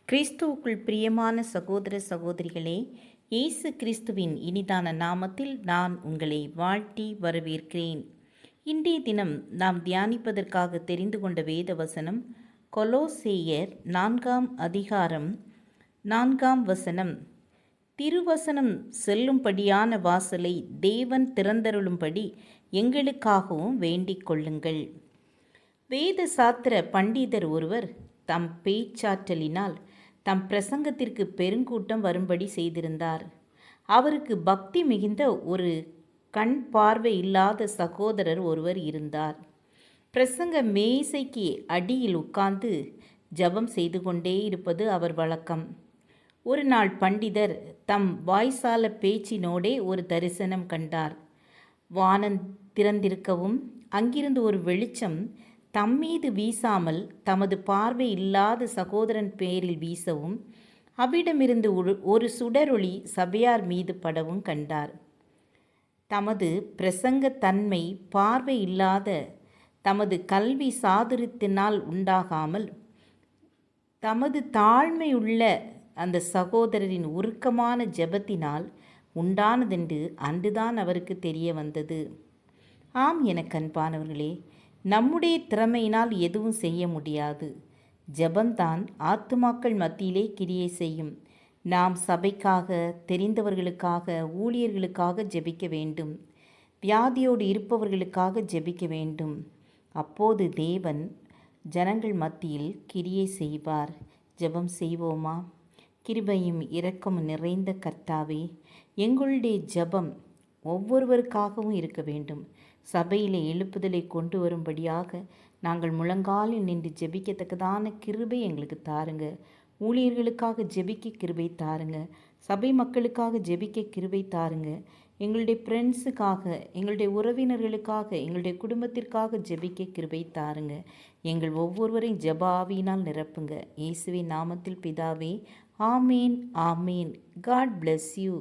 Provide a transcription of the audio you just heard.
கிறிஸ்துவுக்குள் பிரியமான சகோதர சகோதரிகளே, இயேசு கிறிஸ்துவின் இனிதான நாமத்தில் நான் உங்களை வாழ்த்தி வரவேற்கிறேன். இன்றைய தினம் நாம் தியானிப்பதற்காக தெரிந்து கொண்ட வேத வசனம் கொலோசேயர் 4ஆம் அதிகாரம் 4ஆம் வசனம். திருவசனம் செல்லும்படியான வாசலை தேவன் திறந்தருளும்படி எங்களுக்காகவும் வேண்டிக் கொள்ளுங்கள். வேத சாத்திர பண்டிதர் ஒருவர் தம் பேச்சாற்றலினால் தம் பிரசங்கத்திற்கு பெருங்கூட்டம் வரும்படி செய்திருந்தார். அவருக்கு பக்தி மிகுந்த ஒரு கண் பார்வை இல்லாத சகோதரர் ஒருவர் இருந்தார். பிரசங்க மேசைக்கு அடியில் உட்கார்ந்து ஜபம் செய்து கொண்டே இருப்பது அவர் வழக்கம். ஒரு நாள் பண்டிதர் தம் வாய்சால பேச்சினோடே ஒரு தரிசனம் கண்டார். வானம் திறந்திருக்கவும் அங்கிருந்து ஒரு வெளிச்சம் தம்மீது வீசாமல் தமது பார்வை இல்லாத சகோதரன் பேரில் வீசவும் அவ்விடமிருந்து ஒரு சுடரொளி சபையார் மீது படவும் கண்டார். தமது பிரசங்க தன்மை பார்வை இல்லாத தமது கல்வி சாதுரியத்தினால் உண்டாகாமல் தமது தாழ்மையுள்ள அந்த சகோதரரின் உருக்கமான ஜெபத்தினால் உண்டானதென்று அன்றுதான் அவருக்கு தெரிய வந்தது. ஆம், எனக்கு அன்பானவர்களே, நம்முடைய திறமையினால் எதுவும் செய்ய முடியாது. ஜெபந்தான் ஆத்துமாக்கள் மத்தியிலே கிரியை செய்யும். நாம் சபைக்காக, தெரிந்தவர்களுக்காக, ஊழியர்களுக்காக ஜெபிக்க வேண்டும். வியாதியோடு இருப்பவர்களுக்காக ஜெபிக்க வேண்டும். அப்போது தேவன் ஜனங்கள் மத்தியில் கிரியை செய்வார். ஜெபம் செய்வோமா? கிருபையும் இரக்கமும் நிறைந்த கர்த்தாவே, எங்களுடைய ஜெபம் ஒவ்வொருவருக்காகவும் இருக்க வேண்டும். சபையிலே எழுப்புதலை கொண்டு வரும்படியாக நாங்கள் முழங்காலில் நின்று ஜெபிக்கத்தக்கதான கிருபை எங்களுக்கு தாருங்க. ஊழியர்களுக்காக ஜெபிக்க கிருபை தாருங்க. சபை மக்களுக்காக ஜெபிக்க கிருபை தாருங்க. எங்களுடைய ஃப்ரெண்ட்ஸுக்காக, எங்களுடைய உறவினர்களுக்காக, எங்களுடைய குடும்பத்திற்காக ஜெபிக்க கிருபை தாருங்க. எங்கள் ஒவ்வொருவரையும் ஜெப ஆவியினால் நிரப்புங்க. இயேசுவின் நாமத்தில் பிதாவே, ஆமேன், ஆமேன். God bless you.